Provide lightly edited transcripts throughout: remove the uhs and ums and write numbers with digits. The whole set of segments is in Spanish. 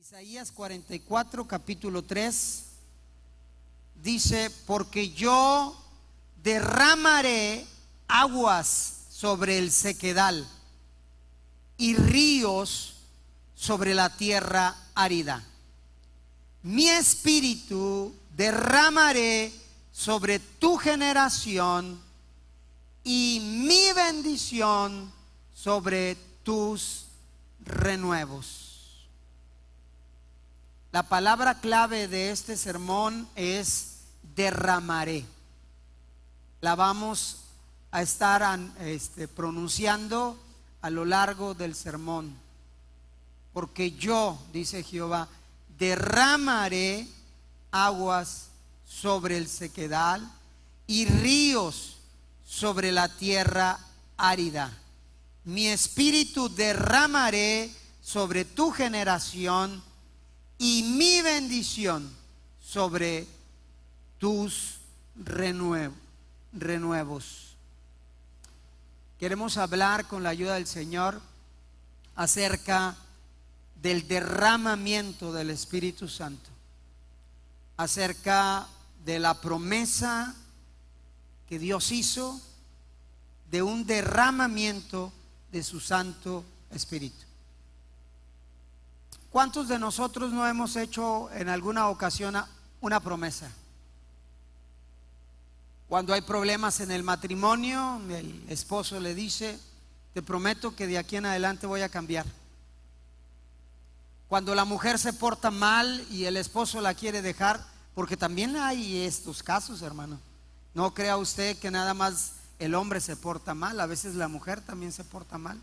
Isaías 44, capítulo 3, dice: porque yo derramaré aguas sobre el sequedal y ríos sobre la tierra árida. Mi espíritu derramaré sobre tu generación y mi bendición sobre tus renuevos. La palabra clave de este sermón es derramaré. La vamos a estar pronunciando a lo largo del sermón. Porque yo, dice Jehová, derramaré aguas sobre el sequedal y ríos sobre la tierra árida. Mi espíritu derramaré sobre tu generación y mi bendición sobre tus renuevos. Queremos hablar con la ayuda del Señor acerca del derramamiento del Espíritu Santo, acerca de la promesa que Dios hizo de un derramamiento de su Santo Espíritu. ¿Cuántos de nosotros no hemos hecho en alguna ocasión una promesa? Cuando hay problemas en el matrimonio, el esposo le dice: te prometo que de aquí en adelante voy a cambiar. Cuando la mujer se porta mal y el esposo la quiere dejar, porque también hay estos casos, hermano. No crea usted que nada más el hombre se porta mal, a veces la mujer también se porta mal.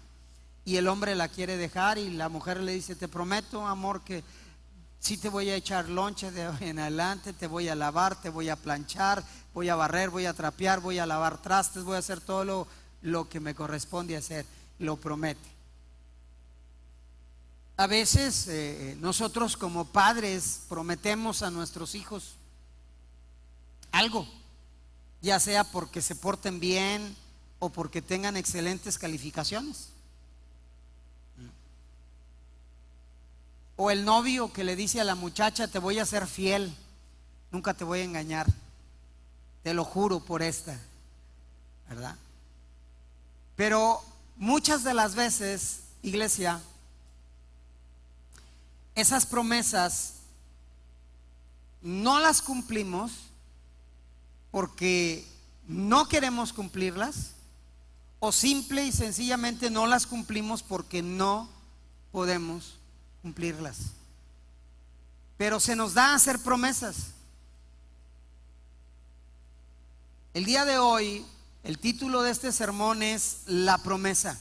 Y el hombre la quiere dejar y la mujer le dice: te prometo, amor, que sí te voy a echar lonche de hoy en adelante, te voy a lavar, te voy a planchar, voy a barrer, voy a trapear, voy a lavar trastes, voy a hacer todo lo que me corresponde hacer. Lo promete. A veces nosotros como padres prometemos a nuestros hijos algo, ya sea porque se porten bien o porque tengan excelentes calificaciones. O el novio que le dice a la muchacha: te voy a ser fiel, nunca te voy a engañar, te lo juro por esta, ¿verdad? Pero muchas de las veces, iglesia, esas promesas no las cumplimos porque no queremos cumplirlas, o simple y sencillamente no las cumplimos porque no podemos cumplirlas. Pero se nos da hacer promesas. El día de hoy, el título de este sermón es La promesa.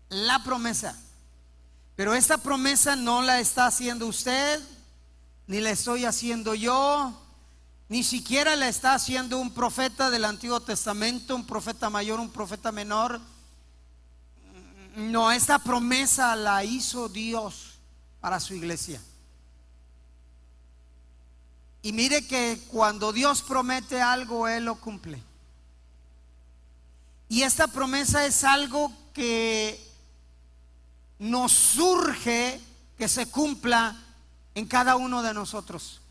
La promesa. Pero esta promesa no la está haciendo usted, ni la estoy haciendo yo, ni siquiera la está haciendo un profeta del Antiguo Testamento, un profeta mayor, un profeta menor. No, esta promesa la hizo Dios para su iglesia. Y mire que cuando Dios promete algo, Él lo cumple. Y esta promesa es algo que nos surge que se cumpla en cada uno de nosotros.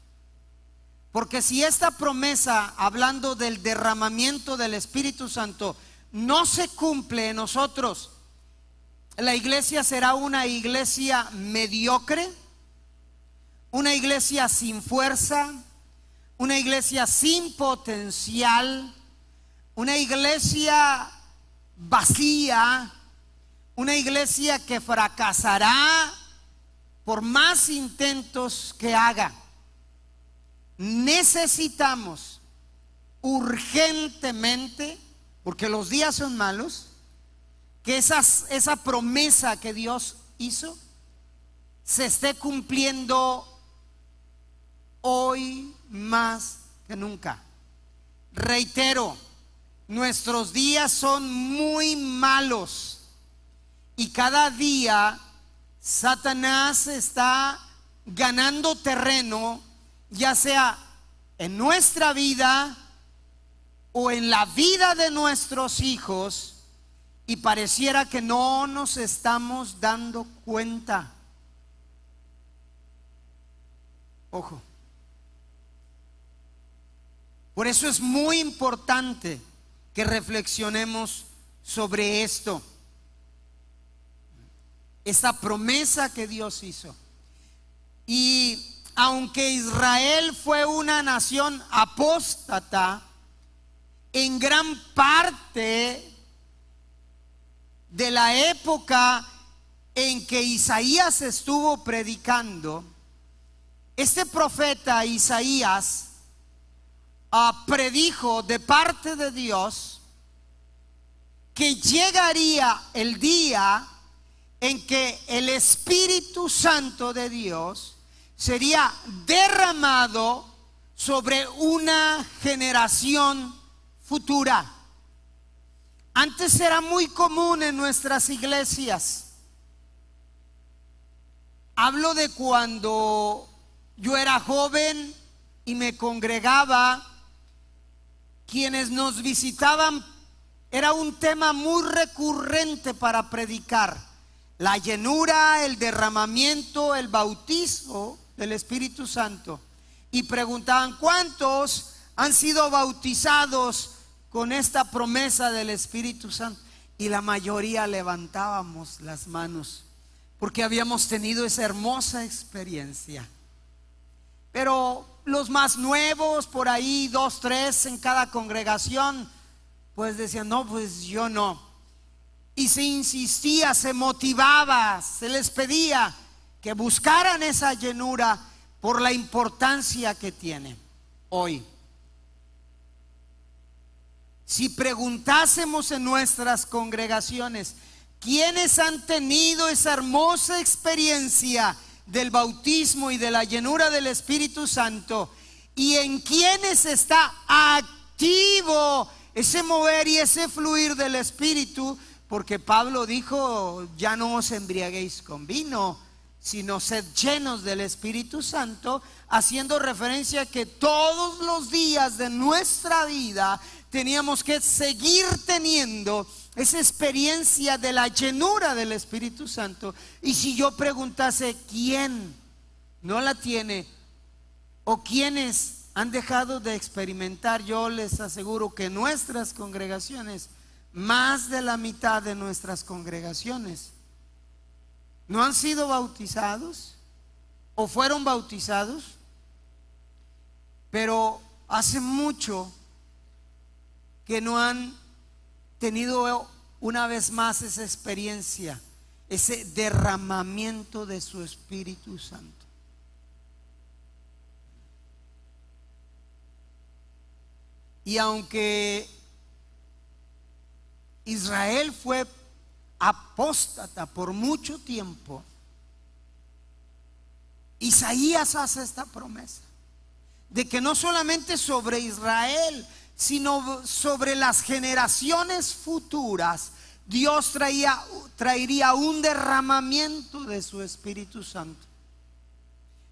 Porque si esta promesa, hablando del derramamiento del Espíritu Santo, no se cumple en nosotros, la iglesia será una iglesia mediocre, una iglesia sin fuerza, una iglesia sin potencial, una iglesia vacía, una iglesia que fracasará por más intentos que haga. Necesitamos urgentemente, porque los días son malos, que esa promesa que Dios hizo se esté cumpliendo hoy más que nunca. Reitero, nuestros días son muy malos y cada día Satanás está ganando terreno, ya sea en nuestra vida o en la vida de nuestros hijos. Y pareciera que no nos estamos dando cuenta. Ojo. Por eso es muy importante que reflexionemos sobre esto. Esta promesa que Dios hizo. Y aunque Israel fue una nación apóstata, en gran parte de la época en que Isaías estuvo predicando, este profeta Isaías predijo de parte de Dios que llegaría el día en que el Espíritu Santo de Dios sería derramado sobre una generación futura. Antes era muy común en nuestras iglesias. Hablo de cuando yo era joven y me congregaba. Quienes nos visitaban, era un tema muy recurrente para predicar: la llenura, el derramamiento, el bautismo del Espíritu Santo. Y preguntaban: ¿cuántos han sido bautizados con esta promesa del Espíritu Santo? Y la mayoría levantábamos las manos, porque habíamos tenido esa hermosa experiencia. Pero los más nuevos, por ahí 2, 3 en cada congregación, pues decían: no, pues yo no. Y se insistía, se motivaba, se les pedía que buscaran esa llenura por la importancia que tiene hoy. Si preguntásemos en nuestras congregaciones quiénes han tenido esa hermosa experiencia del bautismo y de la llenura del Espíritu Santo, y en quiénes está activo ese mover y ese fluir del Espíritu, porque Pablo dijo: ya no os embriaguéis con vino, sino sed llenos del Espíritu Santo, haciendo referencia a que todos los días de nuestra vida teníamos que seguir teniendo esa experiencia de la llenura del Espíritu Santo. Y si yo preguntase quién no la tiene o quiénes han dejado de experimentar, yo les aseguro que nuestras congregaciones, más de la mitad de nuestras congregaciones, no han sido bautizados o fueron bautizados, pero hace mucho que no han tenido una vez más esa experiencia, ese derramamiento de su Espíritu Santo. Y aunque Israel fue apóstata por mucho tiempo, Isaías hace esta promesa de que no solamente sobre Israel, sino sobre las generaciones futuras, Dios traería un derramamiento de su Espíritu Santo.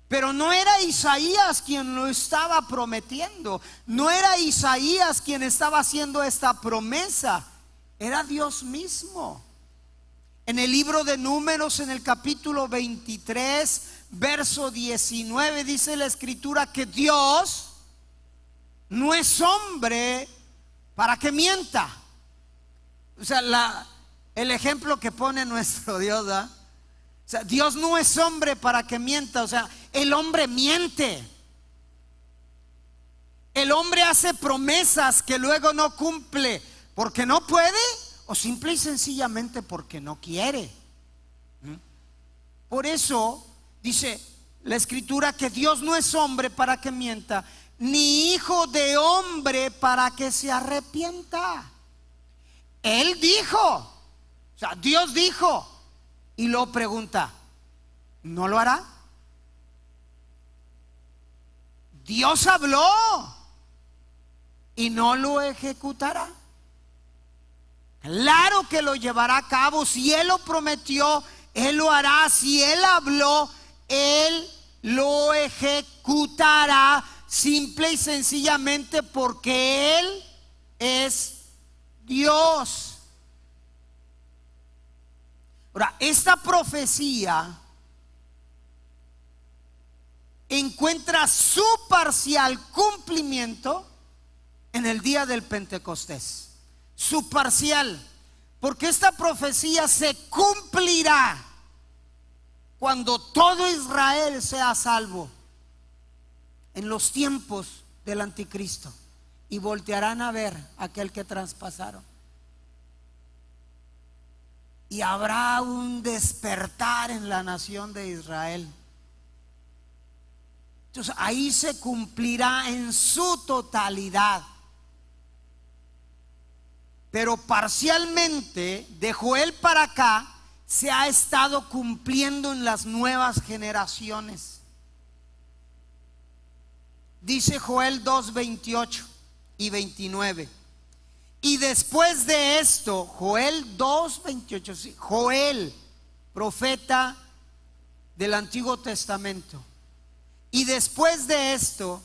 Pero no era Isaías quien lo estaba prometiendo, no era Isaías quien estaba haciendo esta promesa, era Dios mismo. En el libro de Números, en el capítulo 23, verso 19, dice la Escritura que Dios no es hombre para que mienta. O sea, el ejemplo que pone nuestro Dios, ¿verdad? O sea, Dios no es hombre para que mienta. O sea, el hombre miente. El hombre hace promesas que luego no cumple porque no puede o simple y sencillamente porque no quiere. Por eso dice la Escritura que Dios no es hombre para que mienta, ni hijo de hombre para que se arrepienta. Él dijo, o sea, Dios dijo, y lo pregunta, ¿no lo hará? Dios habló y no lo ejecutará. Claro que lo llevará a cabo. Si Él lo prometió, Él lo hará. Si Él habló, Él lo ejecutará, simple y sencillamente porque Él es Dios. Ahora, esta profecía encuentra su parcial cumplimiento en el día del Pentecostés. Su parcial, porque esta profecía se cumplirá cuando todo Israel sea salvo en los tiempos del anticristo, y voltearán a ver a aquel que traspasaron, y habrá un despertar en la nación de Israel. Entonces ahí se cumplirá en su totalidad. Pero parcialmente, de Joel para acá, se ha estado cumpliendo en las nuevas generaciones. Dice Joel 2:28 y 29. Y después de esto, Joel 2:28, sí, Joel, profeta del Antiguo Testamento. Y después de esto,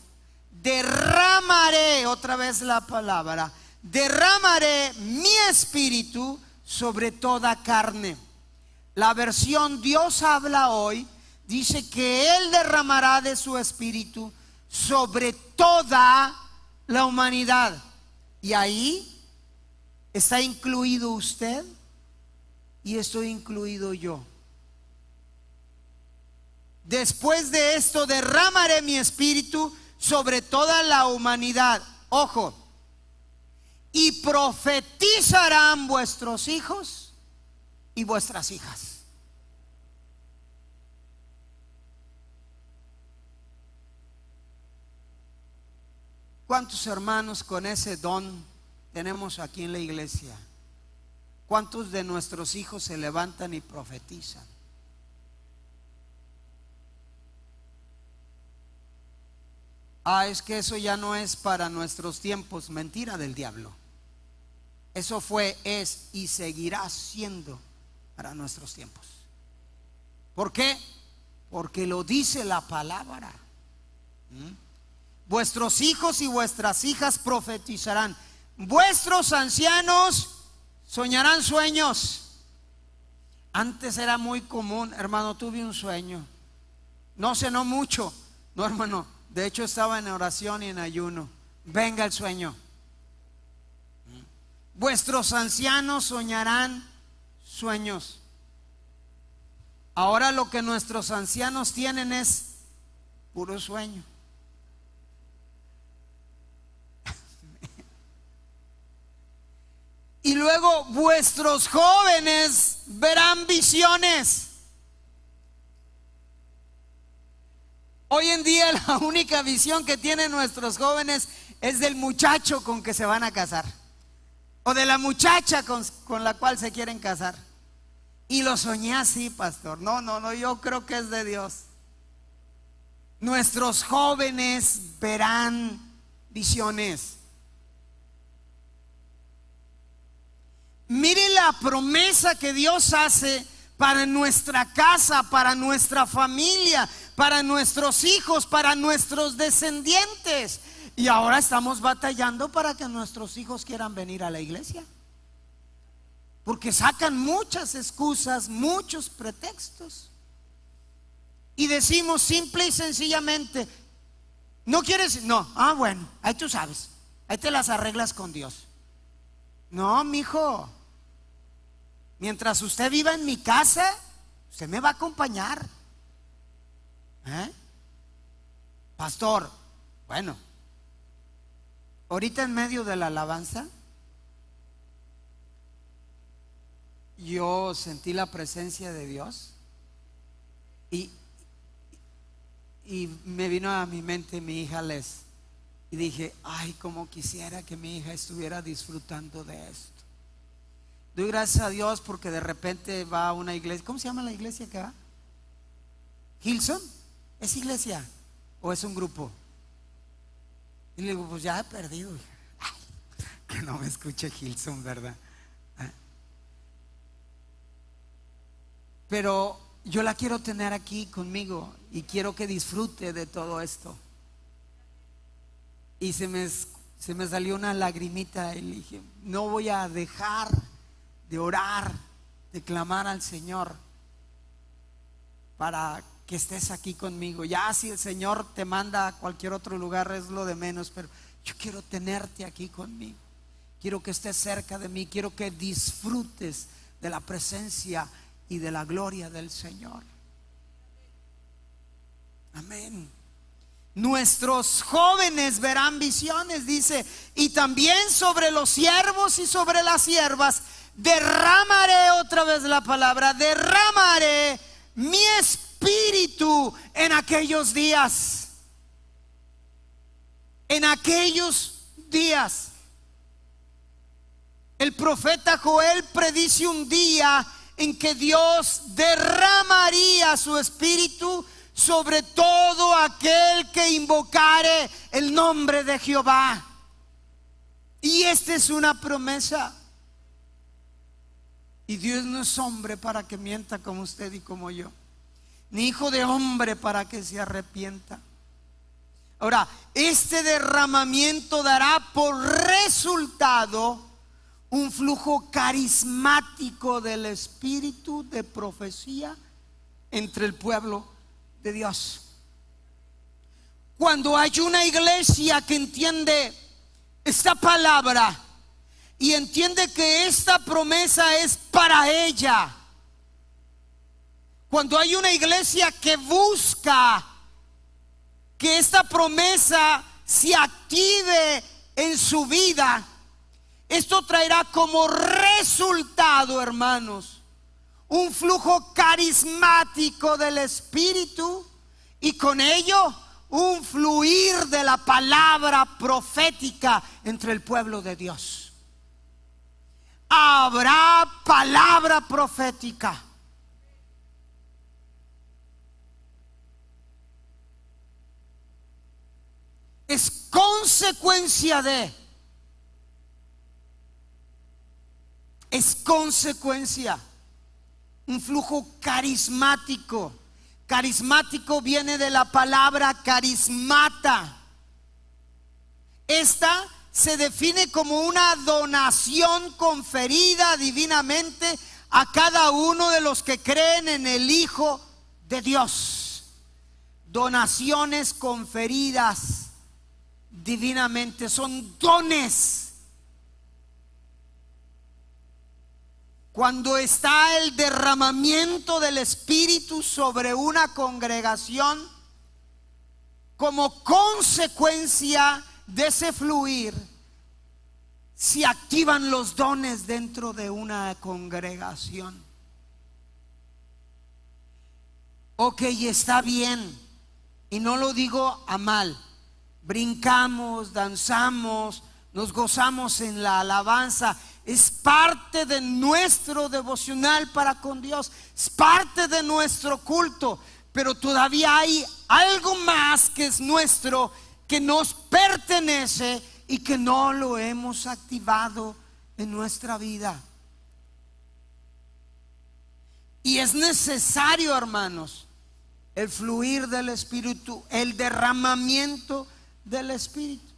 derramaré, otra vez la palabra, derramaré mi espíritu sobre toda carne. La versión Dios habla hoy dice que Él derramará de su espíritu sobre toda la humanidad. Y ahí está incluido usted y estoy incluido yo. Después de esto derramaré mi espíritu sobre toda la humanidad. Ojo. Y profetizarán vuestros hijos y vuestras hijas. ¿Cuántos hermanos con ese don tenemos aquí en la iglesia? ¿Cuántos de nuestros hijos se levantan y profetizan? Es que eso ya no es para nuestros tiempos. Mentira del diablo. Eso fue, es y seguirá siendo para nuestros tiempos. ¿Por qué? Porque lo dice la palabra. Vuestros hijos y vuestras hijas profetizarán. Vuestros ancianos soñarán sueños. Antes era muy común, hermano, tuve un sueño. No cenó mucho. No, hermano, de hecho estaba en oración y en ayuno. Venga el sueño. Vuestros ancianos soñarán sueños. Ahora lo que nuestros ancianos tienen es puro sueño. Y luego vuestros jóvenes verán visiones. Hoy en día la única visión que tienen nuestros jóvenes es del muchacho con que se van a casar, o de la muchacha con la cual se quieren casar. Y lo soñé así, pastor. No, yo creo que es de Dios. Nuestros jóvenes verán visiones. Mire la promesa que Dios hace para nuestra casa, para nuestra familia, para nuestros hijos, para nuestros descendientes. Y ahora estamos batallando para que nuestros hijos quieran venir a la iglesia, porque sacan muchas excusas, muchos pretextos. Y decimos simple y sencillamente: ¿no quieres? No, bueno, ahí tú sabes, ahí te las arreglas con Dios. No, mijo, mientras usted viva en mi casa, usted me va a acompañar. Pastor, bueno, ahorita en medio de la alabanza yo sentí la presencia de Dios y me vino a mi mente mi hija Les, y dije: ay, cómo quisiera que mi hija estuviera disfrutando de esto. Doy gracias a Dios porque de repente va a una iglesia. ¿Cómo se llama la iglesia que va? ¿Hilson? ¿Es iglesia o es un grupo? Y le digo: pues ya he perdido. Ay, que no me escuche Hilson, ¿verdad? Pero yo la quiero tener aquí conmigo y quiero que disfrute de todo esto. Y se me salió una lagrimita y le dije: no voy a dejar de orar, de clamar al Señor para que estés aquí conmigo. Ya si el Señor te manda a cualquier otro lugar es lo de menos, pero yo quiero tenerte aquí conmigo. Quiero que estés cerca de mí, quiero que disfrutes de la presencia y de la gloria del Señor. Amén. Nuestros jóvenes verán visiones, dice, y también sobre los siervos y sobre las siervas derramaré, otra vez la palabra, derramaré mi espíritu en aquellos días. En aquellos días. El profeta Joel predice un día en que Dios derramaría su espíritu sobre todo aquel que invocare el nombre de Jehová. Y esta es una promesa. Y Dios no es hombre para que mienta como usted y como yo, ni hijo de hombre para que se arrepienta. Ahora, este derramamiento dará por resultado un flujo carismático del espíritu de profecía entre el pueblo de Dios. Cuando hay una iglesia que entiende esta palabra y entiende que esta promesa es para ella, cuando hay una iglesia que busca que esta promesa se active en su vida, esto traerá como resultado, hermanos, un flujo carismático del Espíritu y con ello un fluir de la palabra profética entre el pueblo de Dios. Habrá palabra profética. Es consecuencia un flujo carismático. Carismático viene de la palabra carismata. Esta se define como una donación conferida divinamente a cada uno de los que creen en el Hijo de Dios. Donaciones conferidas divinamente, son dones. Cuando está el derramamiento del Espíritu sobre una congregación, como consecuencia de ese fluir, se activan los dones dentro de una congregación. Ok, está bien, y no lo digo a mal. Brincamos, danzamos, nos gozamos en la alabanza. Es parte de nuestro devocional para con Dios, es parte de nuestro culto, pero todavía hay algo más que es nuestro, que nos pertenece y que no lo hemos activado en nuestra vida. Y es necesario, hermanos, el fluir del Espíritu, el derramamiento del Espíritu.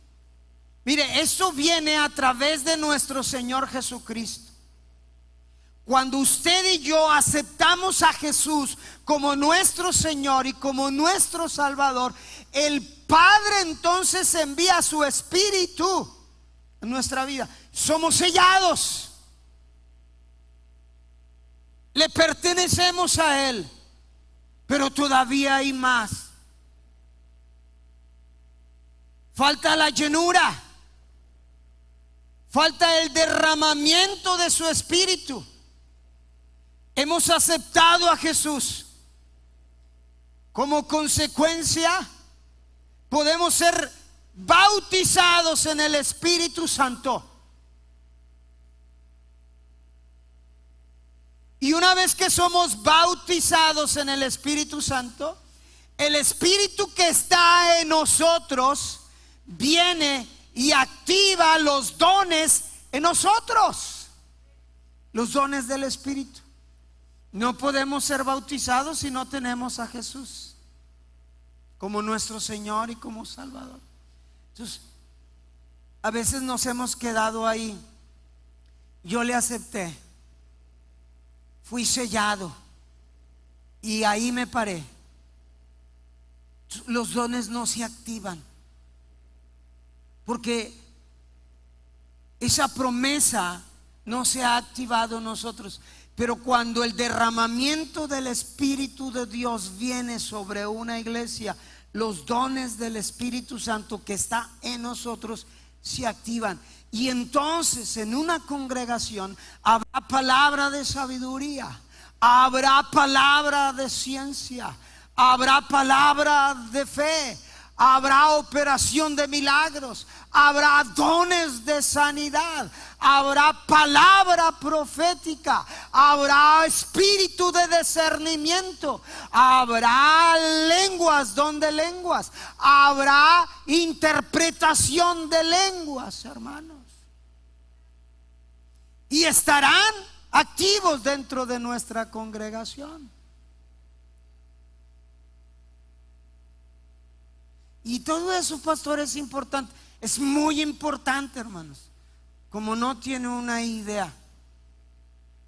Mire, eso viene a través de nuestro Señor Jesucristo. Cuando usted y yo aceptamos a Jesús como nuestro Señor y como nuestro Salvador, el Padre entonces envía su Espíritu en nuestra vida. Somos sellados. Le pertenecemos a Él, pero todavía hay más. Falta la llenura. Falta el derramamiento de su Espíritu. Hemos aceptado a Jesús. Como consecuencia, podemos ser bautizados en el Espíritu Santo. Y una vez que somos bautizados en el Espíritu Santo, el Espíritu que está en nosotros viene y activa los dones en nosotros, los dones del Espíritu. No podemos ser bautizados si no tenemos a Jesús como nuestro Señor y como Salvador. Entonces, a veces nos hemos quedado ahí. Yo le acepté, fui sellado y ahí me paré. los dones no se activan, porque esa promesa no se ha activado en nosotros. Pero cuando el derramamiento del Espíritu de Dios viene sobre una iglesia, los dones del Espíritu Santo que está en nosotros se activan. Y entonces en una congregación habrá palabra de sabiduría, habrá palabra de ciencia, habrá palabra de fe, habrá operación de milagros, habrá dones de sanidad, habrá palabra profética, habrá espíritu de discernimiento, habrá lenguas, don de lenguas, habrá interpretación de lenguas, hermanos. Y estarán activos dentro de nuestra congregación. Y todo eso, pastor, es importante. Es muy importante, hermanos. Como no tiene una idea.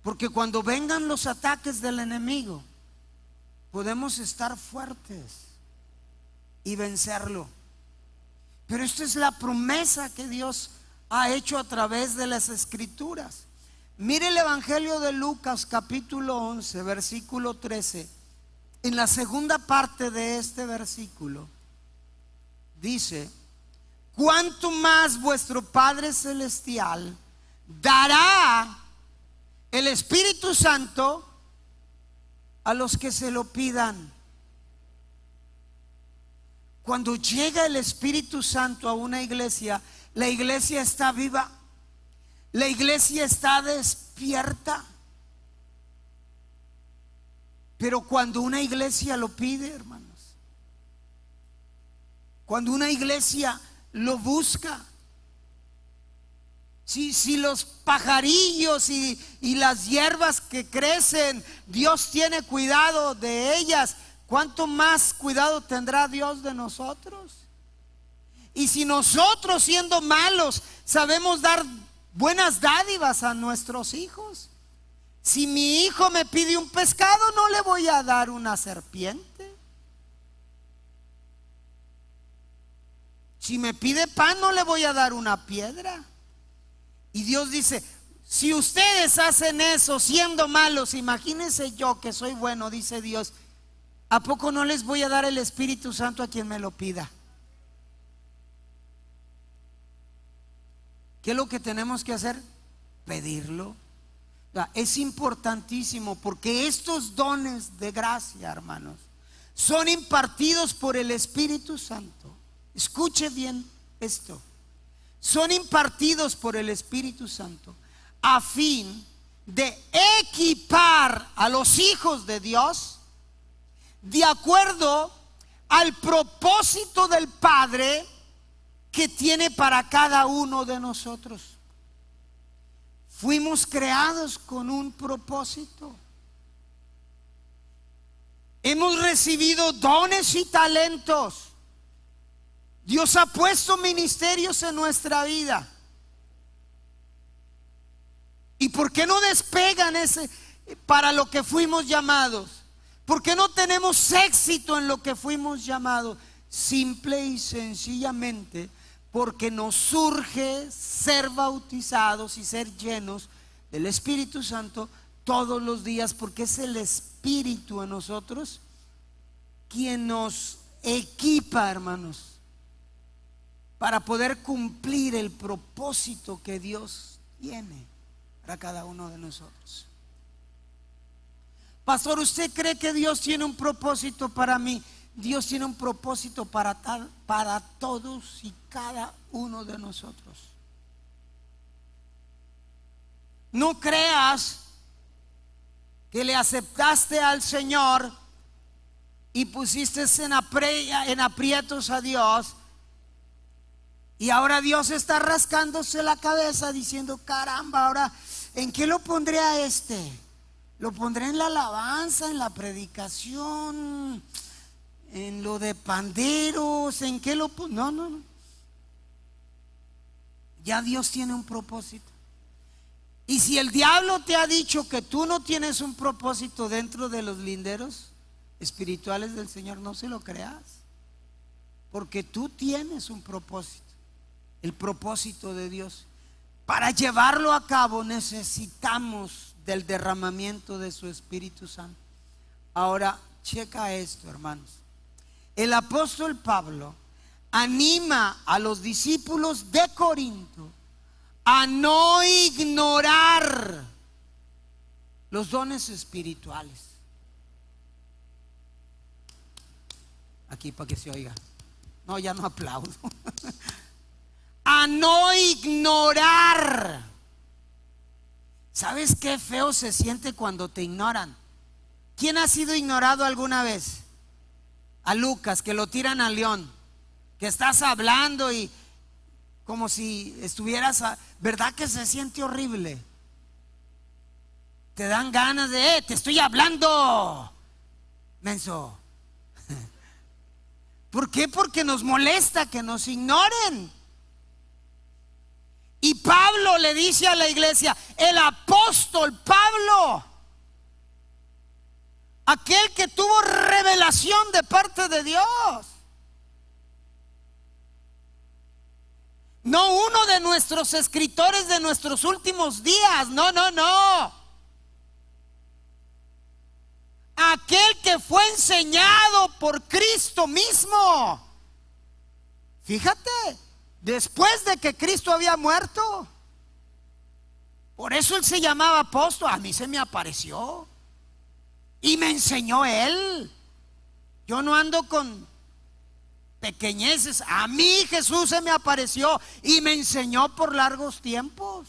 Porque cuando vengan los ataques del enemigo, podemos estar fuertes y vencerlo. Pero esta es la promesa que Dios ha hecho a través de las Escrituras. Mire el Evangelio de Lucas, capítulo 11, versículo 13. En la segunda parte de este versículo dice: cuánto más vuestro Padre Celestial dará el Espíritu Santo a los que se lo pidan. Cuando llega el Espíritu Santo a una iglesia, la iglesia está viva, la iglesia está despierta. Pero cuando una iglesia lo pide, hermanos, cuando una iglesia lo busca, si los pajarillos y las hierbas que crecen, Dios tiene cuidado de ellas, ¿cuánto más cuidado tendrá Dios de nosotros? Y si nosotros, siendo malos, sabemos dar buenas dádivas a nuestros hijos, si mi hijo me pide un pescado, no le voy a dar una serpiente. Si me pide pan, no le voy a dar una piedra. Y Dios dice: si ustedes hacen eso siendo malos, imagínense yo que soy bueno, dice Dios, ¿a poco no les voy a dar el Espíritu Santo a quien me lo pida? ¿Qué es lo que tenemos que hacer? Pedirlo. Es importantísimo, porque estos dones de gracia, hermanos, son impartidos por el Espíritu Santo. Escuche bien esto. Son impartidos por el Espíritu Santo a fin de equipar a los hijos de Dios de acuerdo al propósito del Padre que tiene para cada uno de nosotros. Fuimos creados con un propósito. Hemos recibido dones y talentos. Dios ha puesto ministerios en nuestra vida. ¿Y por qué no despegan ese para lo que fuimos llamados? ¿Por qué no tenemos éxito en lo que fuimos llamados? Simple y sencillamente porque nos surge ser bautizados y ser llenos del Espíritu Santo todos los días, porque es el Espíritu en nosotros quien nos equipa, hermanos, para poder cumplir el propósito que Dios tiene para cada uno de nosotros. Pastor, ¿usted cree que Dios tiene un propósito para mí? Dios tiene un propósito para todos y cada uno de nosotros. No creas que le aceptaste al Señor y pusiste en aprietos a Dios, y ahora Dios está rascándose la cabeza diciendo: caramba, ahora ¿en qué lo pondré a este? ¿Lo pondré en la alabanza, en la predicación, en lo de panderos? ¿En qué lo pondré? No. Ya Dios tiene un propósito. Y si el diablo te ha dicho que tú no tienes un propósito dentro de los linderos espirituales del Señor, no se lo creas. porque tú tienes un propósito, el propósito de Dios. Para llevarlo a cabo necesitamos del derramamiento de su Espíritu Santo. Ahora, checa esto, hermanos. El apóstol Pablo anima a los discípulos de Corinto a no ignorar los dones espirituales. Aquí para que se oiga. No, ya no aplaudo. A no ignorar. ¿Sabes qué feo se siente cuando te ignoran? ¿Quién ha sido ignorado alguna vez? A Lucas, que lo tiran al león, que estás hablando y como si estuvieras, ¿verdad que se siente horrible? Te dan ganas de, te estoy hablando, menso. ¿Por qué? Porque nos molesta que nos ignoren. Y Pablo le dice a la iglesia, el apóstol Pablo, aquel que tuvo revelación de parte de Dios, no uno de nuestros escritores de nuestros últimos días, no, aquel que fue enseñado por Cristo mismo. Fíjate, después de que Cristo había muerto. Por eso él se llamaba apóstol. A mí se me apareció y me enseñó él. Yo no ando con pequeñeces. A mí Jesús se me apareció y me enseñó por largos tiempos.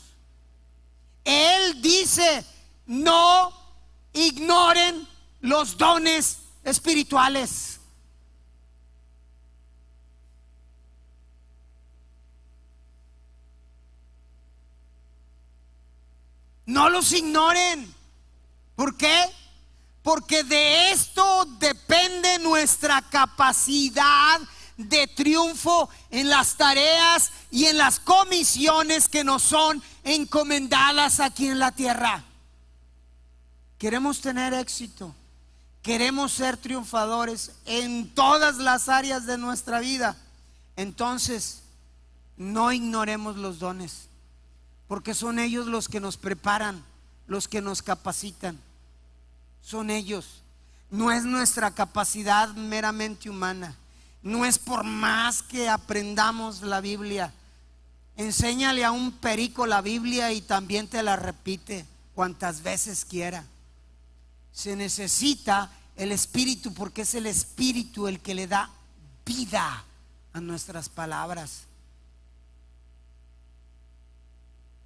Él dice, no ignoren los dones espirituales. No los ignoren. ¿Por qué? Porque de esto depende nuestra capacidad de triunfo en las tareas y en las comisiones que nos son encomendadas aquí en la tierra. Queremos tener éxito. Queremos ser triunfadores en todas las áreas de nuestra vida. Entonces, no ignoremos los dones, porque son ellos los que nos preparan, los que nos capacitan. Son ellos. No es nuestra capacidad meramente humana. No es por más que aprendamos la Biblia. Enséñale a un perico la Biblia y también te la repite cuantas veces quiera. Se necesita el Espíritu, porque es el Espíritu el que le da vida a nuestras palabras.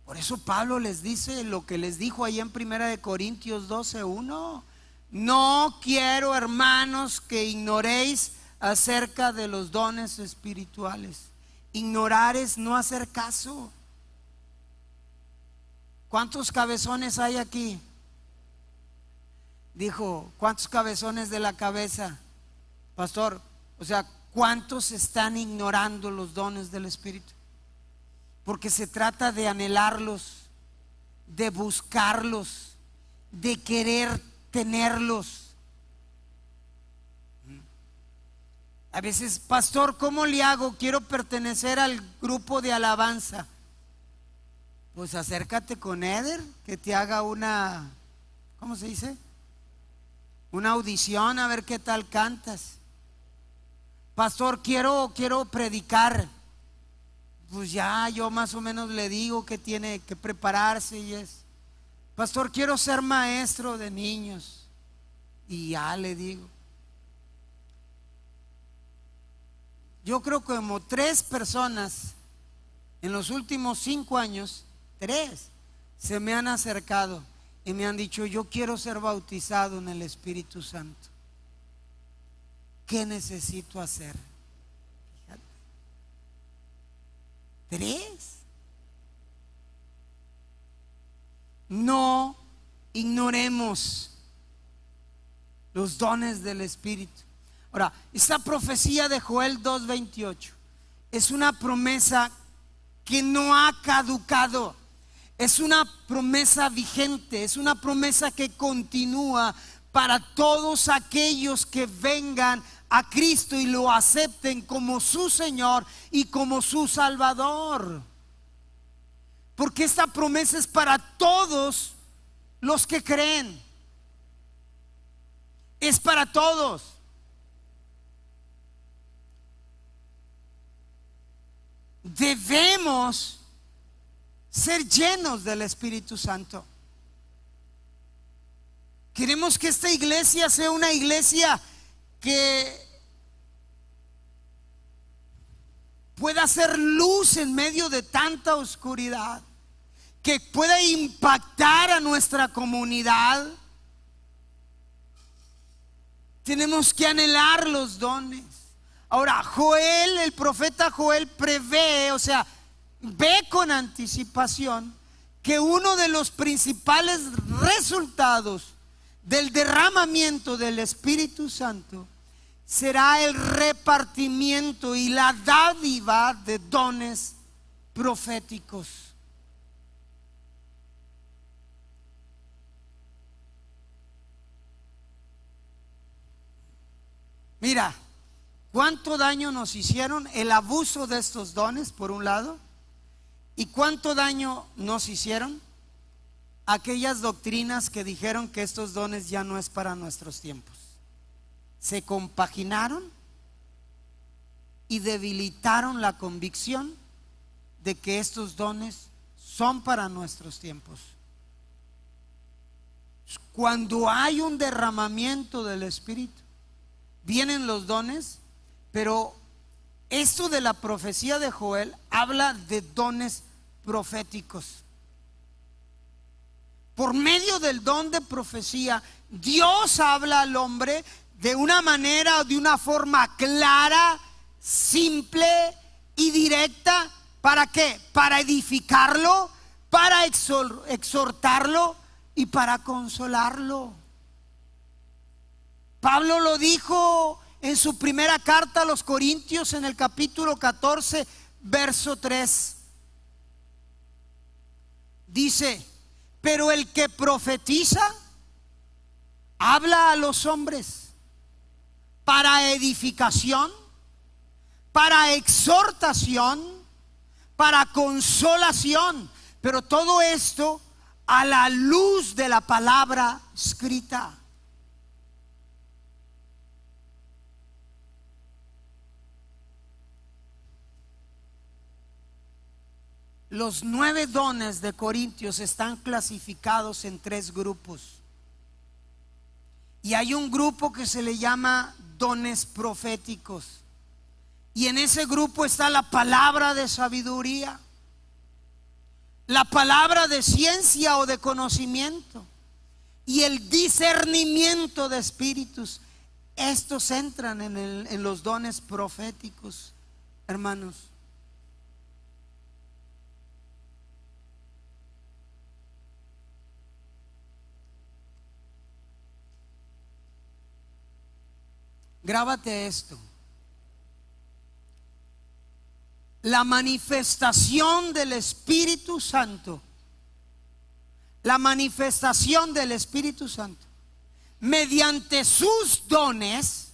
Por eso Pablo les dice lo que les dijo ahí en 1 Corintios 12:1. No quiero, hermanos, que ignoréis acerca de los dones espirituales. Ignorar es no hacer caso. ¿Cuántos cabezones hay aquí? Dijo, ¿cuántos cabezones de la cabeza? Pastor, o sea, ¿cuántos están ignorando los dones del Espíritu? Porque se trata de anhelarlos, de buscarlos, de querer tenerlos. A veces, pastor, ¿cómo le hago? Quiero pertenecer al grupo de alabanza. Pues acércate con Eder, que te haga una, ¿cómo se dice? Una audición, a ver qué tal cantas. Pastor, quiero predicar. Pues ya yo más o menos le digo que tiene que prepararse y es. Pastor, quiero ser maestro de niños. Y ya le digo. Yo creo que como 3 personas en los últimos 5 años, 3 se me han acercado y me han dicho, yo quiero ser bautizado en el Espíritu Santo. ¿Qué necesito hacer? Fíjate. 3. No ignoremos los dones del Espíritu. Ahora, esta profecía de Joel 2:28 es una promesa que no ha caducado. Es una promesa vigente, es una promesa que continúa para todos aquellos que vengan a Cristo y lo acepten como su Señor y como su Salvador. Porque esta promesa es para todos los que creen. Es para todos. Debemos ser llenos del Espíritu Santo. Queremos que esta iglesia sea una iglesia que pueda hacer luz en medio de tanta oscuridad, que pueda impactar a nuestra comunidad. Tenemos que anhelar los dones. Ahora, Joel, el profeta Joel prevé, o sea, ve con anticipación que uno de los principales resultados del derramamiento del Espíritu Santo será el repartimiento y la dádiva de dones proféticos. Mira, ¿cuánto daño nos hicieron el abuso de estos dones por un lado? ¿Y cuánto daño nos hicieron aquellas doctrinas que dijeron que estos dones ya no es para nuestros tiempos? Se compaginaron y debilitaron la convicción de que estos dones son para nuestros tiempos. Cuando hay un derramamiento del Espíritu, vienen los dones, pero esto de la profecía de Joel habla de dones proféticos. Por medio del don de profecía, Dios habla al hombre de una manera, de una forma clara, simple y directa. ¿Para qué? Para edificarlo, para exhortarlo y para consolarlo. Pablo lo dijo en su primera carta a los Corintios, en el capítulo 14, verso 3. Dice: pero el que profetiza habla a los hombres para edificación, para exhortación, para consolación, pero todo esto a la luz de la palabra escrita. Los 9 dones de Corintios están clasificados en 3 grupos. Y hay un grupo que se le llama dones proféticos. Y en ese grupo está la palabra de sabiduría, la palabra de ciencia o de conocimiento y el discernimiento de espíritus. Estos entran en los dones proféticos, hermanos. Grábate esto. La manifestación del Espíritu Santo, la manifestación del Espíritu Santo, mediante sus dones,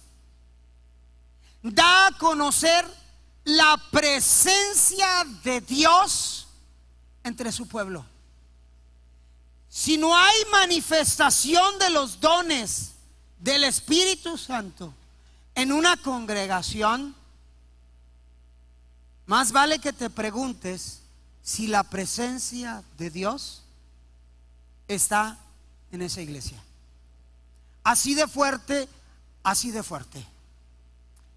da a conocer la presencia de Dios entre su pueblo. Si no hay manifestación de los dones del Espíritu Santo en una congregación, más vale que te preguntes si la presencia de Dios está en esa iglesia. Así de fuerte, así de fuerte.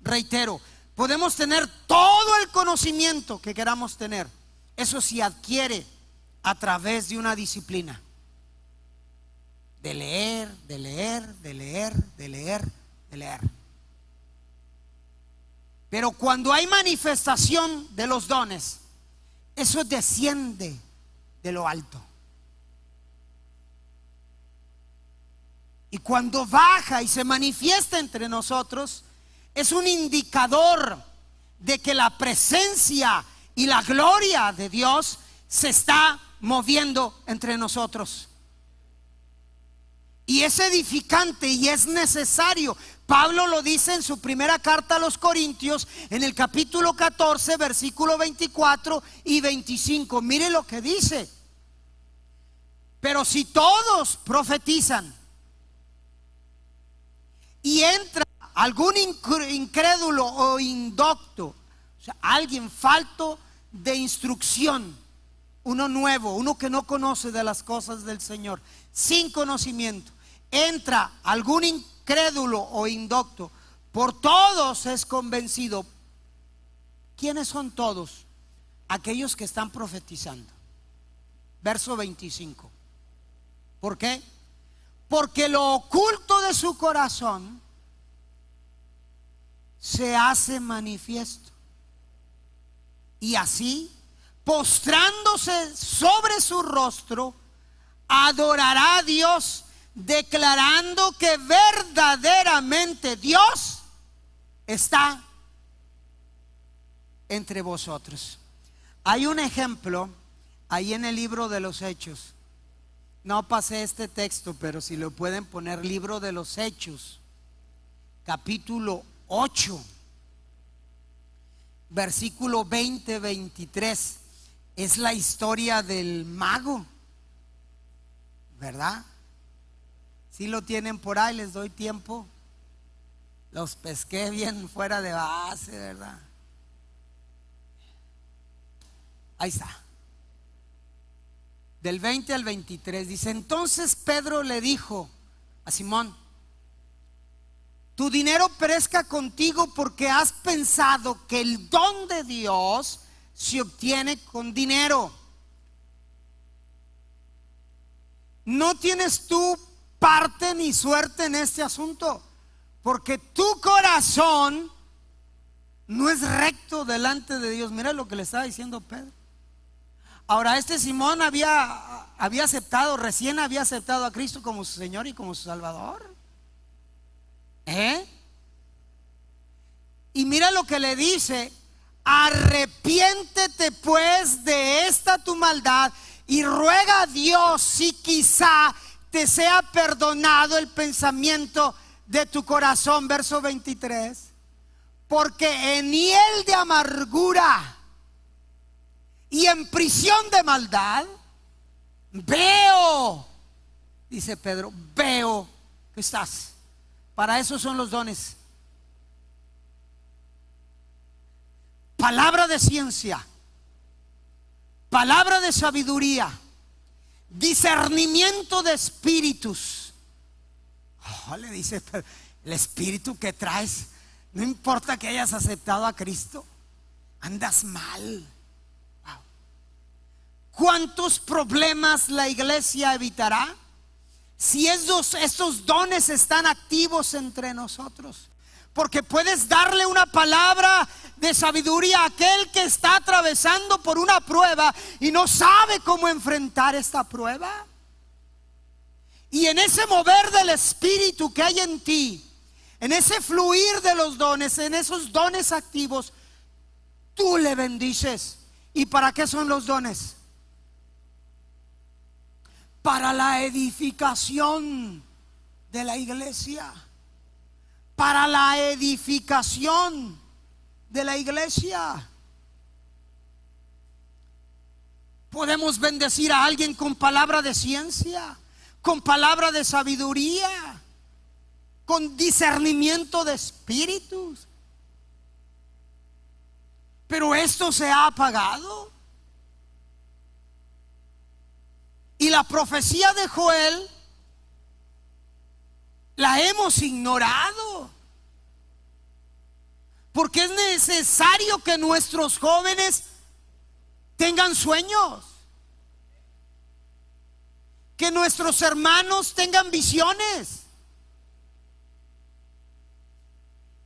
Reitero, podemos tener todo el conocimiento que queramos tener. Eso se adquiere a través de una disciplina. De leer, de leer, de leer, de leer, de leer. Pero cuando hay manifestación de los dones, eso desciende de lo alto. Y cuando baja y se manifiesta entre nosotros, es un indicador de que la presencia y la gloria de Dios se está moviendo entre nosotros. y es edificante y es necesario. Pablo lo dice en su primera carta a los Corintios, en el capítulo 14, versículo 24 y 25. Mire lo que dice: pero si todos profetizan y entra algún incrédulo o indocto, o sea, alguien falto de instrucción, uno nuevo, uno que no conoce de las cosas del Señor, sin conocimiento, entra algún incrédulo o indocto, por todos es convencido. ¿Quiénes son todos? Aquellos que están profetizando. Verso 25. ¿Por qué? Porque lo oculto de su corazón se hace manifiesto, y así, postrándose sobre su rostro, adorará a Dios, declarando que verdaderamente Dios está entre vosotros. Hay un ejemplo ahí en el libro de los Hechos. No pasé este texto, pero si lo pueden poner, libro de los Hechos, capítulo 8, versículo 20-23. Es la historia del mago, ¿verdad? Si lo tienen por ahí, les doy tiempo. Los pesqué bien fuera de base, ¿verdad? Ahí está. Del 20 al 23 dice: entonces Pedro le dijo a Simón: tu dinero perezca contigo, porque has pensado que el don de Dios se obtiene con dinero. No tienes tú parte ni suerte en este asunto, porque tu corazón no es recto delante de Dios. Mira lo que le estaba diciendo Pedro. Ahora, este Simón había aceptado, recién había aceptado a Cristo como su Señor y como su Salvador. Y mira lo que le dice: arrepiéntete pues de esta tu maldad y ruega a Dios si quizá te sea perdonado el pensamiento de tu corazón. Verso 23. Porque en hiel de amargura y en prisión de maldad veo, dice Pedro, veo que estás. Para eso son los dones. Palabra de ciencia, palabra de sabiduría, discernimiento de espíritus. Le dice: el espíritu que traes, no importa que hayas aceptado a Cristo, andas mal. ¿Cuántos problemas la iglesia evitará si estos dones están activos entre nosotros? Porque puedes darle una palabra de sabiduría a aquel que está atravesando por una prueba y no sabe cómo enfrentar esta prueba. Y en ese mover del espíritu que hay en ti, en ese fluir de los dones, en esos dones activos, tú le bendices. ¿Y para qué son los dones? Para la edificación de la iglesia. Para la edificación de la iglesia. Podemos bendecir a alguien con palabra de ciencia, con palabra de sabiduría, con discernimiento de espíritus. Pero esto se ha apagado. Y la profecía de Joel la hemos ignorado, porque es necesario que nuestros jóvenes tengan sueños, que nuestros hermanos tengan visiones,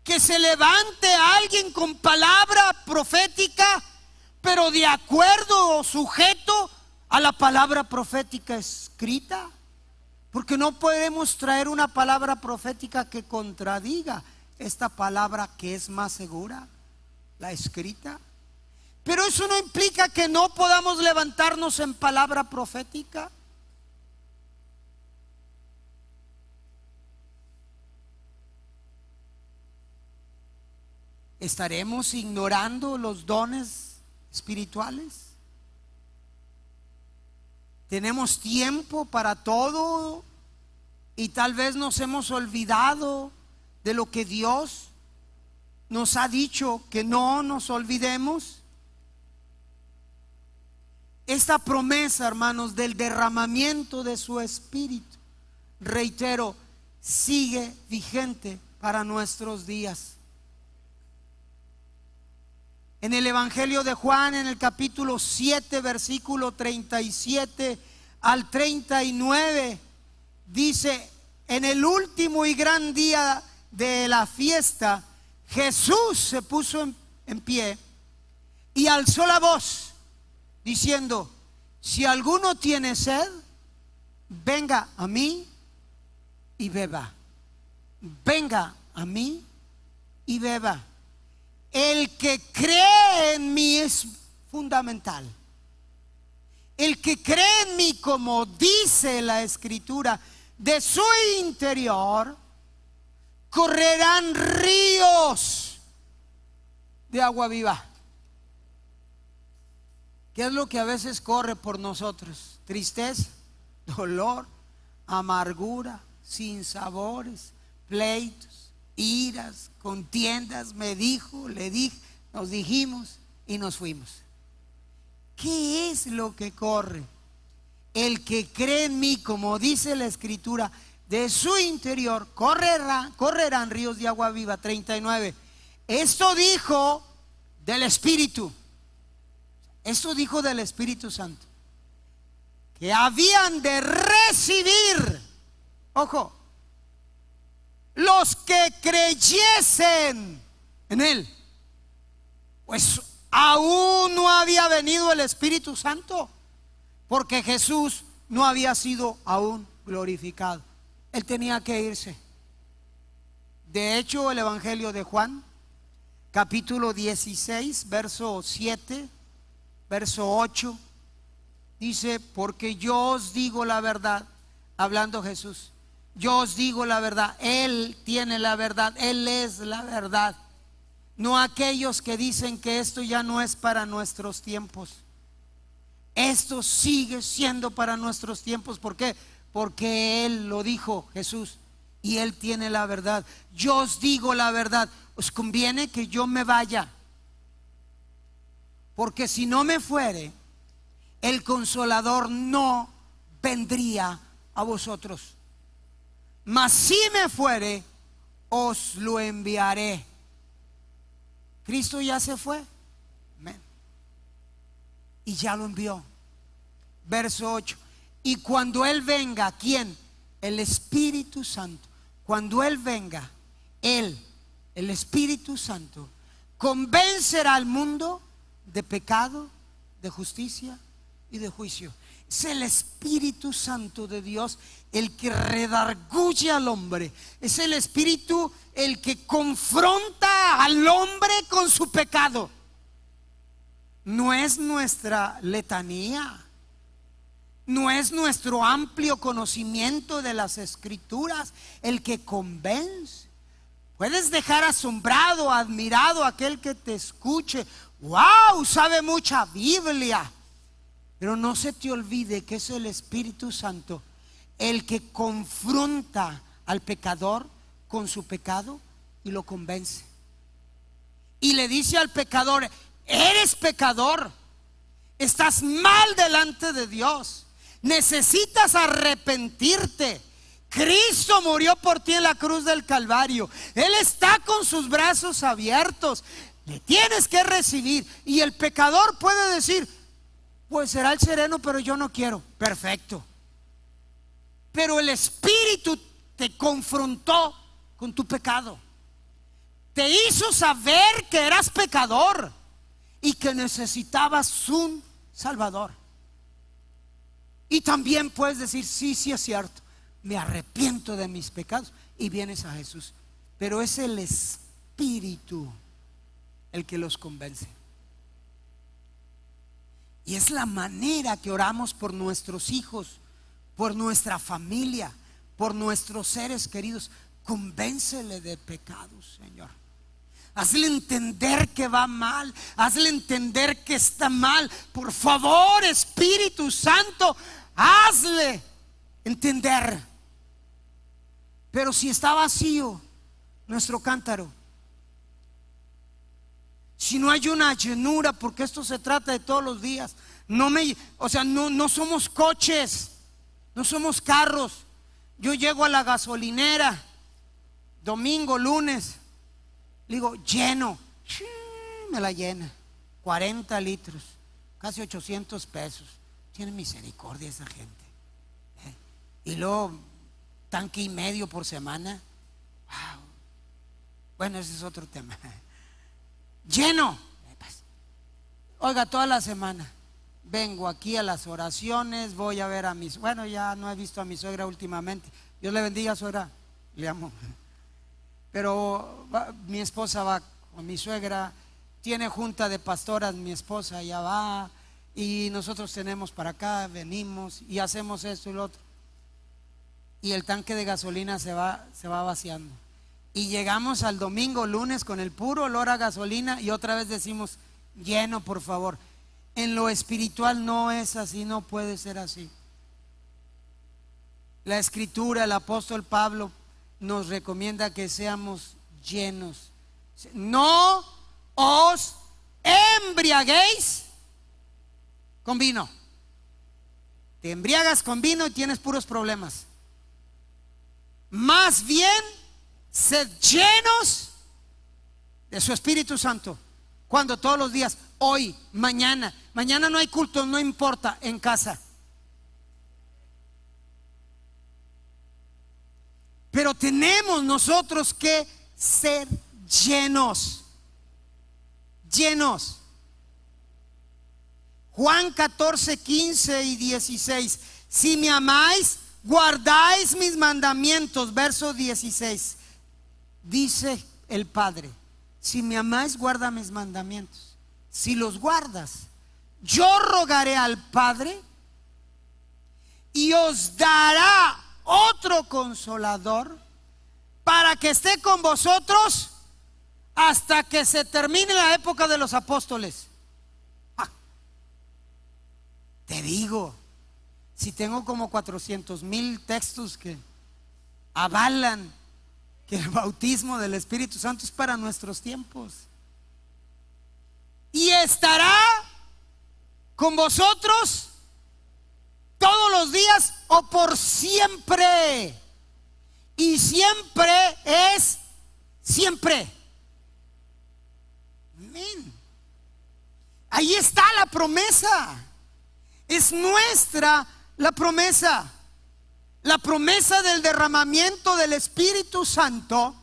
que se levante alguien con palabra profética, pero de acuerdo o sujeto a la palabra profética escrita. Porque no podemos traer una palabra profética que contradiga esta palabra que es más segura, la escrita. Pero eso no implica que no podamos levantarnos en palabra profética. ¿estaremos ignorando los dones espirituales? Tenemos tiempo para todo y tal vez nos hemos olvidado de lo que Dios nos ha dicho que no nos olvidemos. Esta promesa, hermanos, del derramamiento de su Espíritu, reitero, sigue vigente para nuestros días. En el Evangelio de Juan, en el capítulo 7, versículo 37 al 39, dice: en el último y gran día de la fiesta, Jesús se puso en pie y alzó la voz, diciendo: si alguno tiene sed, venga a mí y beba. Venga a mí y beba. El que cree en mí es fundamental. El que cree en mí, como dice la Escritura, de su interior correrán ríos de agua viva. ¿Qué es lo que a veces corre por nosotros? Tristeza, dolor, amargura, sinsabores, pleitos, iras, contiendas. Me dijo, le dije, nos dijimos y nos fuimos. ¿Qué es lo que corre? El que cree en mí, como dice la Escritura, de su interior correrán ríos de agua viva. 39. Esto dijo del Espíritu. Esto dijo del Espíritu Santo, que habían de recibir, ojo, los que creyesen en Él. Pues aún no había venido el Espíritu Santo, porque Jesús no había sido aún glorificado. Él tenía que irse. De hecho, el Evangelio de Juan, capítulo 16, verso 7, verso 8, dice: porque yo os digo la verdad, hablando Jesús, yo os digo la verdad, Él tiene la verdad, Él es la verdad. No aquellos que dicen que esto ya no es para nuestros tiempos. Esto sigue siendo para nuestros tiempos. ¿Por qué? Porque Él lo dijo, Jesús, y Él tiene la verdad. Yo os digo la verdad, os conviene que yo me vaya, porque si no me fuere, el Consolador no vendría a vosotros. Mas si me fuere, os lo enviaré. Cristo ya se fue, amén, y ya lo envió. Verso 8: y cuando Él venga, ¿quién? El Espíritu Santo. Cuando Él venga, Él, el Espíritu Santo, convencerá al mundo de pecado, de justicia y de juicio. Es el Espíritu Santo de Dios el que redarguye al hombre. Es el Espíritu el que confronta al hombre con su pecado. No es nuestra letanía, no es nuestro amplio conocimiento de las Escrituras el que convence. Puedes dejar asombrado, admirado a aquel que te escuche: wow, sabe mucha Biblia. Pero no se te olvide que es el Espíritu Santo el que confronta al pecador con su pecado y lo convence. Y le dice al pecador: eres pecador, estás mal delante de Dios, necesitas arrepentirte. Cristo murió por ti en la cruz del Calvario. Él está con sus brazos abiertos, le tienes que recibir. Y el pecador puede decir: pues será el sereno, pero yo no quiero. Perfecto. Pero el Espíritu te confrontó con tu pecado, te hizo saber que eras pecador y que necesitabas un Salvador. Y también puedes decir: sí, sí es cierto, me arrepiento de mis pecados, y vienes a Jesús. Pero es el Espíritu el que los convence. Y es la manera que oramos por nuestros hijos, por nuestra familia, por nuestros seres queridos. Convéncele de pecados, Señor. Hazle entender que va mal. Hazle entender que está mal. Por favor, Espíritu Santo, hazle entender. Pero si está vacío nuestro cántaro, si no hay una llenura, porque esto se trata de todos los días. No somos coches, no somos carros. Yo llego a la gasolinera domingo, lunes, le digo lleno, me la llena, 40 litros, casi 800 pesos. Tiene misericordia esa gente. Y luego tanque y medio por semana. Wow. Bueno, ese es otro tema. Lleno. Oiga, toda la semana vengo aquí a las oraciones, voy a ver a mis, bueno, ya no he visto a mi suegra últimamente. Dios le bendiga, suegra, le amo. Pero mi esposa va con mi suegra, tiene junta de pastoras, mi esposa ya va, y nosotros tenemos para acá, venimos y hacemos esto y lo otro. Y el tanque de gasolina se va vaciando. Y llegamos al domingo, lunes, con el puro olor a gasolina, y otra vez decimos, lleno, por favor. En lo espiritual no es así, no puede ser así. La escritura, el apóstol Pablo nos recomienda que seamos llenos. No os embriaguéis con vino. Te embriagas con vino y tienes puros problemas. Más bien, sed llenos de su Espíritu Santo. Cuando todos los días, hoy, mañana no hay culto, no importa, en casa. Pero tenemos nosotros que ser llenos. Llenos. Juan 14, 15 y 16. Si me amáis, guardáis mis mandamientos. Verso 16. Dice el Padre: si me amáis, guarda mis mandamientos. Si los guardas, yo rogaré al Padre y os dará otro consolador para que esté con vosotros hasta que se termine la época de los apóstoles. Te digo, si tengo como 400,000 textos que avalan que el bautismo del Espíritu Santo es para nuestros tiempos. Y estará con vosotros todos los días o por siempre. Y siempre es siempre. Amén. Ahí está la promesa. Es nuestra la promesa. La promesa del derramamiento del Espíritu Santo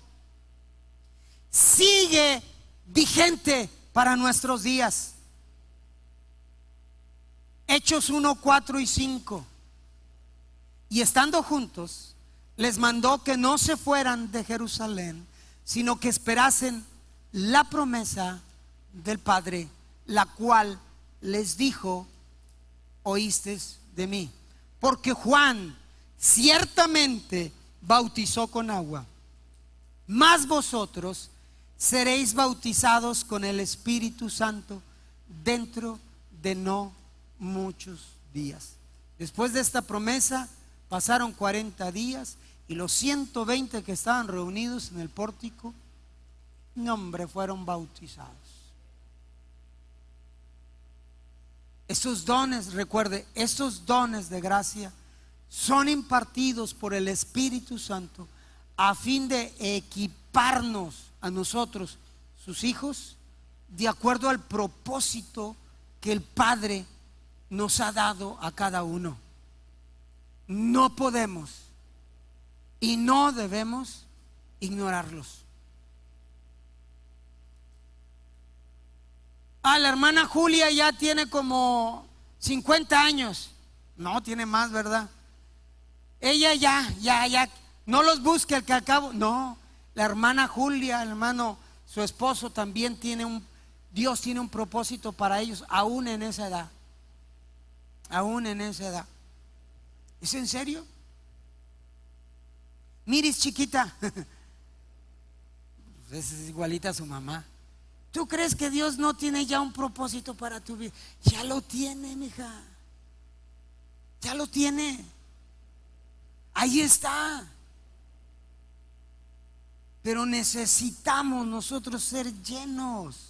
sigue vigente para nuestros días. Hechos 1, 4 y 5. Y estando juntos, les mandó que no se fueran de Jerusalén, sino que esperasen la promesa del Padre, la cual les dijo: oísteis de mí. Porque Juan ciertamente bautizó con agua, mas vosotros seréis bautizados con el Espíritu Santo dentro de no muchos días. Después de esta promesa pasaron 40 días y los 120 que estaban reunidos en el pórtico, hombre, fueron bautizados. Estos dones, recuerde, estos dones de gracia son impartidos por el Espíritu Santo a fin de equiparnos a nosotros, sus hijos, de acuerdo al propósito que el Padre nos ha dado a cada uno. No podemos y no debemos ignorarlos. La hermana Julia ya tiene como 50 años. No, tiene más, ¿verdad? Ella ya, no los busque, al que al cabo, no. La hermana Julia, el hermano, su esposo también Dios tiene un propósito para ellos, aún en esa edad. Aún en esa edad. ¿Es en serio? Miris, chiquita, Pues es igualita a su mamá. ¿Tú crees que Dios no tiene ya un propósito para tu vida? Ya lo tiene, mija. Ya lo tiene. Ahí está. Pero necesitamos nosotros ser llenos.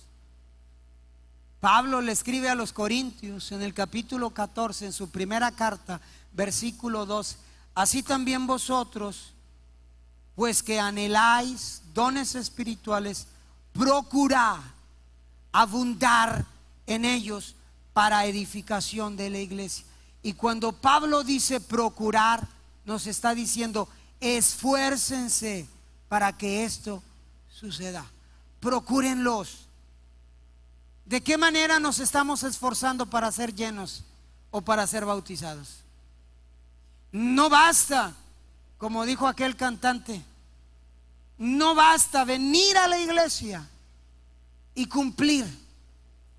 Pablo le escribe a los Corintios en el capítulo 14, en su primera carta, versículo 2: así también vosotros, pues que anheláis dones espirituales, procurad abundar en ellos para edificación de la iglesia. Y cuando Pablo dice procurar, nos está diciendo: esfuércense para que esto suceda. Procúrenlos. ¿De qué manera nos estamos esforzando para ser llenos o para ser bautizados? No basta, como dijo aquel cantante, no basta venir a la iglesia y cumplir.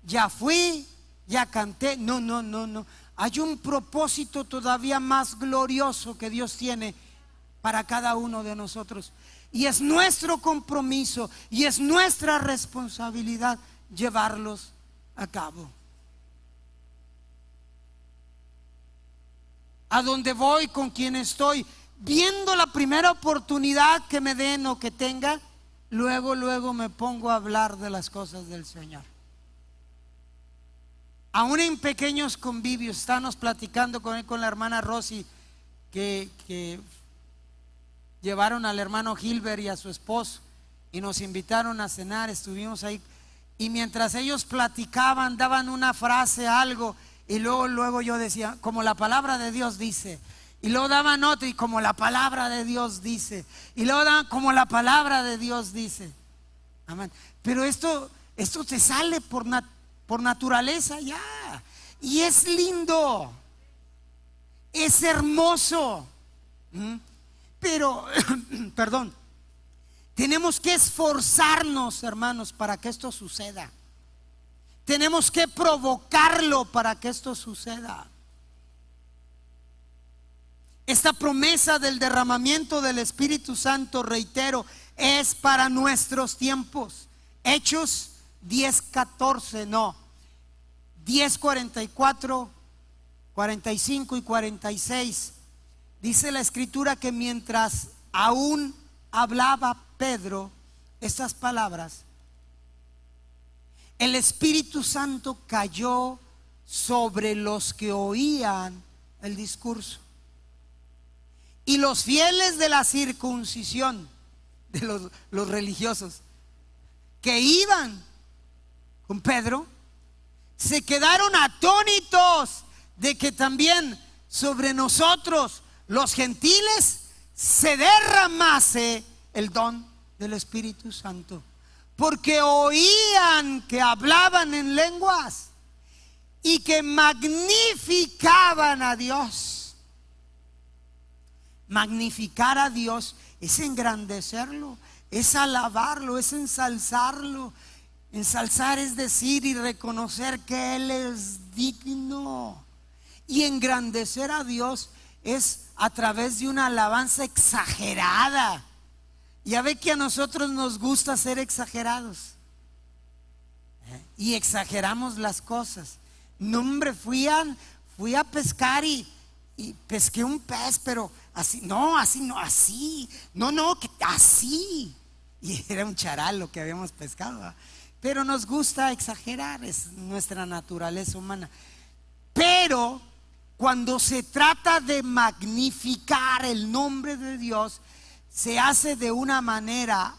Ya fui, ya canté. No, no, no, no. Hay un propósito todavía más glorioso que Dios tiene para cada uno de nosotros. Y es nuestro compromiso y es nuestra responsabilidad llevarlos a cabo. A donde voy, con quien estoy, viendo la primera oportunidad que me den o que tenga, luego me pongo a hablar de las cosas del Señor. Aún en pequeños convivios, estábamos platicando con la hermana Rosy, que llevaron al hermano Gilbert y a su esposo y nos invitaron a cenar. Estuvimos ahí, y mientras ellos platicaban, daban una frase, algo, y luego yo decía, como la palabra de Dios dice, y luego daban otra, y como la palabra de Dios dice, y luego daban como la palabra de Dios dice. Amén. Pero esto te sale por naturaleza ya, y es lindo, es hermoso. Pero perdón, tenemos que esforzarnos, hermanos, para que esto suceda. Tenemos que provocarlo para que esto suceda. Esta promesa del derramamiento del Espíritu Santo, reitero, es para nuestros tiempos. Hechos 10:14, no, 10:44, 45 y 46. Dice la Escritura que mientras aún hablaba Pedro estas palabras, el Espíritu Santo cayó sobre los que oían el discurso. Y los fieles de la circuncisión, de los religiosos que iban con Pedro, se quedaron atónitos de que también sobre nosotros, los gentiles, se derramase el don del Espíritu Santo, porque oían que hablaban en lenguas y que magnificaban a Dios. Magnificar a Dios es engrandecerlo, es alabarlo, es ensalzarlo. Ensalzar es decir y reconocer que Él es digno. Y engrandecer a Dios es a través de una alabanza exagerada. Ya ve que a nosotros nos gusta ser exagerados, y exageramos las cosas. No, hombre, fui a pescar y pesqué un pez, pero así no, así, no, que así. Y era un charal lo que habíamos pescado, ¿verdad? Pero nos gusta exagerar, es nuestra naturaleza humana. Pero cuando se trata de magnificar el nombre de Dios, se hace de una manera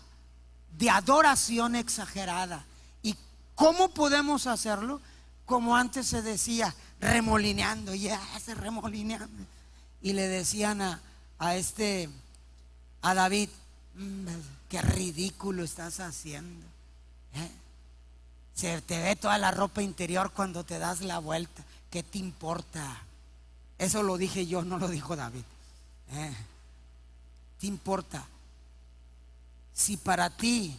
de adoración exagerada. ¿Y cómo podemos hacerlo? Como antes se decía, remolineando, ya se remolineando. Y le decían a David, qué ridículo estás haciendo. Se te ve toda la ropa interior cuando te das la vuelta. ¿Qué te importa? Eso lo dije yo, no lo dijo David. ¿Te importa? Si para ti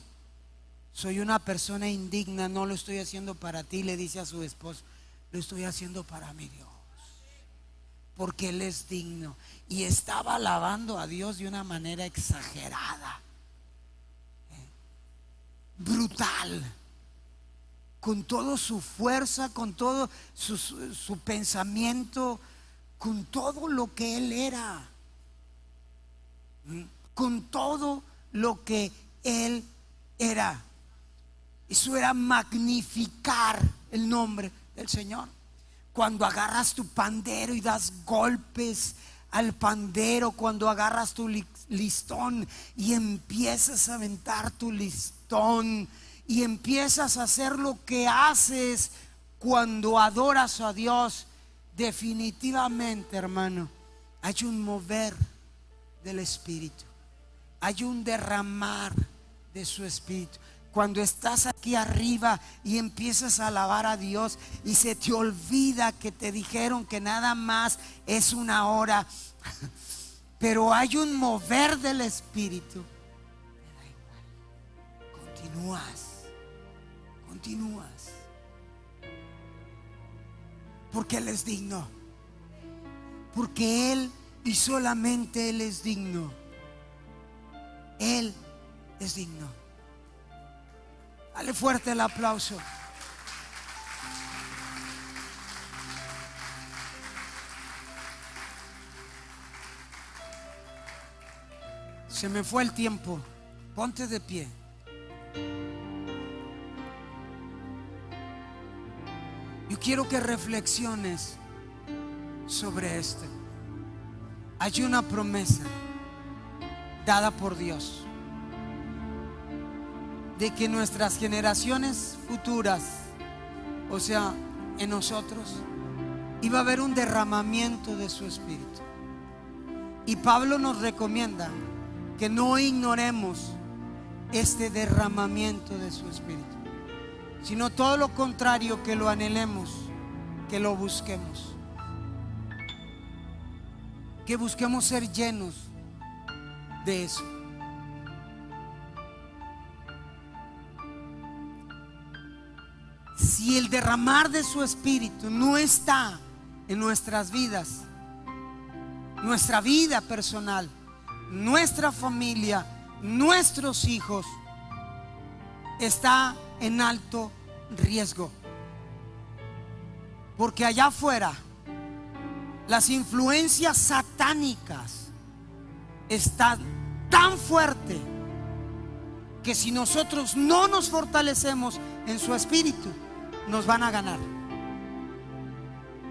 soy una persona indigna, no lo estoy haciendo para ti, le dice a su esposo, lo estoy haciendo para mi Dios, porque Él es digno. Y estaba alabando a Dios de una manera exagerada. brutal, con toda su fuerza, con todo su pensamiento, con todo lo que él era, con todo lo que él era. Eso era magnificar el nombre del Señor. Cuando agarras tu pandero y das golpes al pandero, cuando agarras tu listón y empiezas a aventar tu listón y empiezas a hacer lo que haces cuando adoras a Dios, definitivamente, hermano, hay un mover del Espíritu, hay un derramar de su Espíritu. Cuando estás aquí arriba y empiezas a alabar a Dios y se te olvida que te dijeron que nada más es una hora, pero hay un mover del Espíritu, continúas, porque Él es digno, porque Él y solamente Él es digno. Él es digno. Dale fuerte el aplauso. Se me fue el tiempo. Ponte de pie. Yo quiero que reflexiones sobre esto. Hay una promesa dada por Dios de que nuestras generaciones futuras, o sea, en nosotros, iba a haber un derramamiento de su Espíritu. Y Pablo nos recomienda que no ignoremos este derramamiento de su Espíritu, sino todo lo contrario, que lo anhelemos, que lo busquemos, que busquemos ser llenos de eso. Si el derramar de su Espíritu no está en nuestras vidas, nuestra vida personal, nuestra familia, nuestros hijos, está en alto riesgo, porque allá afuera las influencias satánicas están tan fuertes que si nosotros no nos fortalecemos en su Espíritu, nos van a ganar.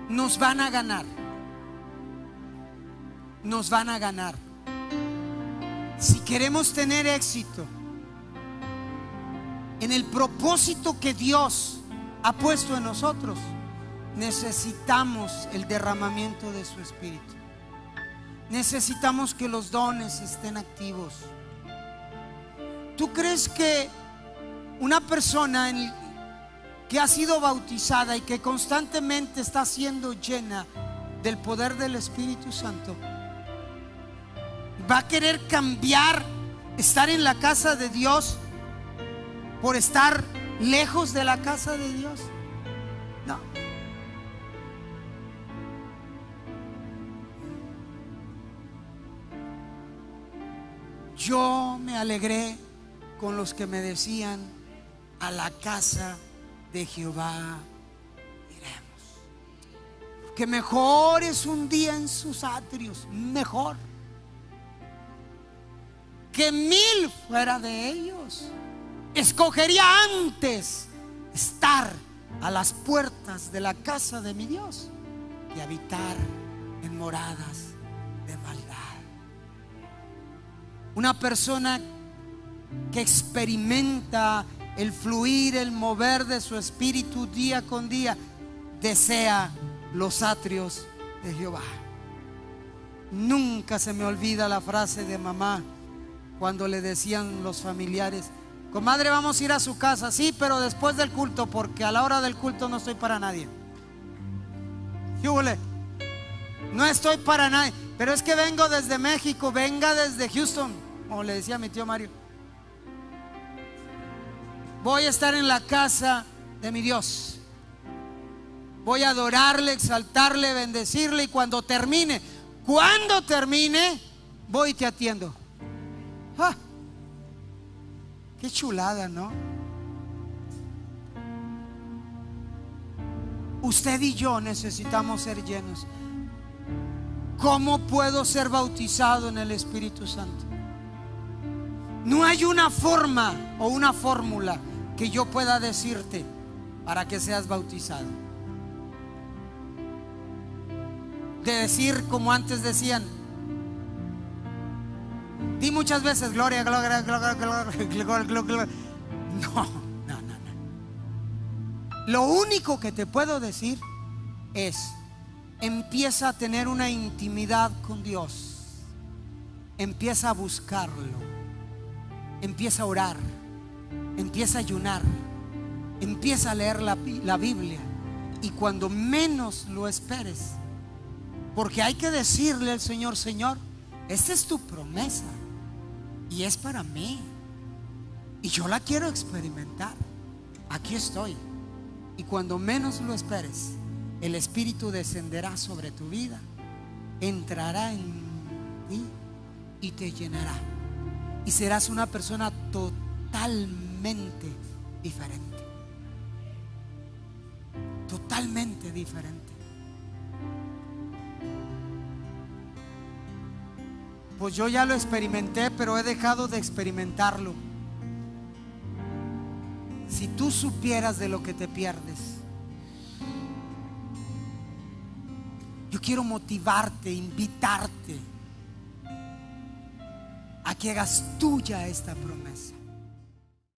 Nos van a ganar. Nos van a ganar. Si queremos tener éxito en el propósito que Dios ha puesto en nosotros, necesitamos el derramamiento de su Espíritu. Necesitamos que los dones estén activos. ¿Tú crees que una persona que ha sido bautizada y que constantemente está siendo llena del poder del Espíritu Santo va a querer cambiar, estar en la casa de Dios por estar lejos de la casa de Dios? No. Yo me alegré con los que me decían: a la casa de Jehová iremos, que mejor es un día en sus atrios, mejor que 1000 fuera de ellos. Escogería antes estar a las puertas de la casa de mi Dios que habitar en moradas de maldad. Una persona que experimenta el fluir, el mover de su Espíritu día con día, desea los atrios de Jehová. Nunca se me olvida la frase de mamá cuando le decían los familiares: comadre, vamos a ir a su casa. Sí, pero después del culto, porque a la hora del culto no estoy para nadie. ¿Qué? No estoy para nadie. Pero es que vengo desde México, venga desde Houston, como le decía mi tío Mario. Voy a estar en la casa de mi Dios. Voy a adorarle, exaltarle, bendecirle, y cuando termine, voy y te atiendo. ¡Ah! Qué chulada, ¿no? Usted y yo necesitamos ser llenos. ¿Cómo puedo ser bautizado en el Espíritu Santo? No hay una forma o una fórmula que yo pueda decirte para que seas bautizado. De decir como antes decían, di muchas veces gloria, gloria, gloria, gloria, gloria, gloria. No. Lo único que te puedo decir es: empieza a tener una intimidad con Dios, empieza a buscarlo, empieza a orar, empieza a ayunar, empieza a leer la Biblia, y cuando menos lo esperes, porque hay que decirle al Señor: Señor, esta es tu promesa y es para mí, y yo la quiero experimentar. Aquí estoy. Y cuando menos lo esperes, el Espíritu descenderá sobre tu vida, entrará en ti y te llenará, y serás una persona totalmente diferente. Totalmente diferente. Pues yo ya lo experimenté, pero he dejado de experimentarlo. Si tú supieras de lo que te pierdes. Yo quiero motivarte, invitarte a que hagas tuya esta promesa.